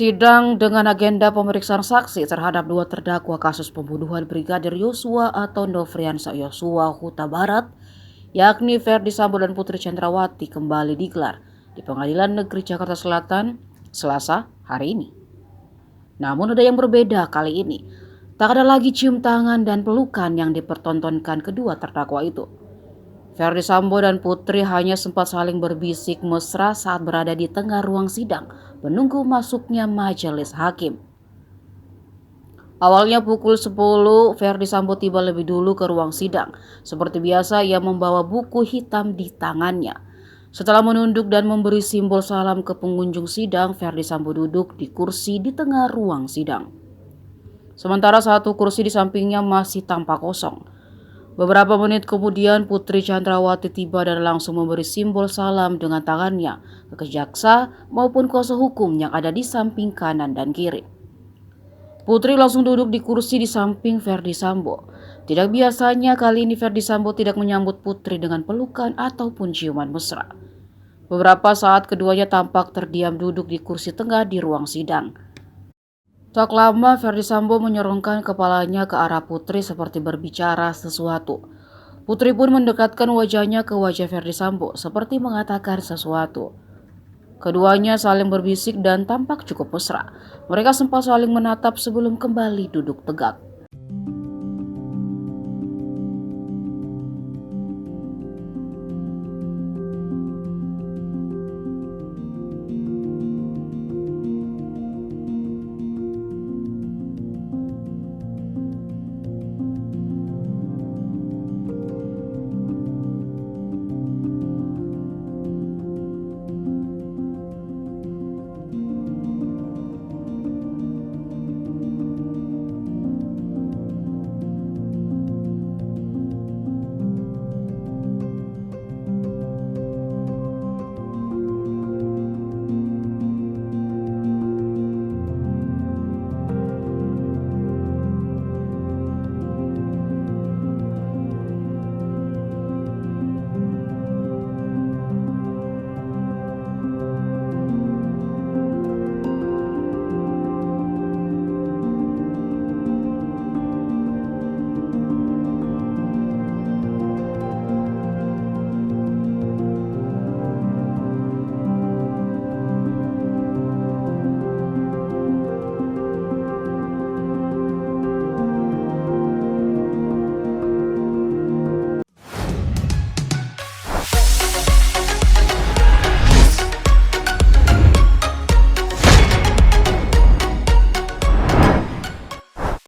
Sidang dengan agenda pemeriksaan saksi terhadap dua terdakwa kasus pembunuhan Brigadir Yosua atau Nofriansah Yosua Huta Barat, yakni Ferdy Sambo dan Putri Chandrawati kembali digelar di Pengadilan Negeri Jakarta Selatan, Selasa hari ini. Namun ada yang berbeda kali ini. Tak ada lagi cium tangan dan pelukan yang dipertontonkan kedua terdakwa itu. Ferdy Sambo dan Putri hanya sempat saling berbisik mesra saat berada di tengah ruang sidang menunggu masuknya majelis hakim. Awalnya pukul 10, Ferdy Sambo tiba lebih dulu ke ruang sidang. Seperti biasa, ia membawa buku hitam di tangannya. Setelah menunduk dan memberi simbol salam ke pengunjung sidang, Ferdy Sambo duduk di kursi di tengah ruang sidang. Sementara satu kursi di sampingnya masih tampak kosong. Beberapa menit kemudian Putri Chandrawati tiba dan langsung memberi simbol salam dengan tangannya ke jaksa maupun kuasa hukum yang ada di samping kanan dan kiri. Putri langsung duduk di kursi di samping Ferdy Sambo. Tidak biasanya kali ini Ferdy Sambo tidak menyambut Putri dengan pelukan ataupun ciuman mesra. Beberapa saat keduanya tampak terdiam duduk di kursi tengah di ruang sidang. Tak lama Ferdy Sambo menyorongkan kepalanya ke arah Putri seperti berbicara sesuatu. Putri pun mendekatkan wajahnya ke wajah Ferdy Sambo seperti mengatakan sesuatu. Keduanya saling berbisik dan tampak cukup mesra. Mereka sempat saling menatap sebelum kembali duduk tegak.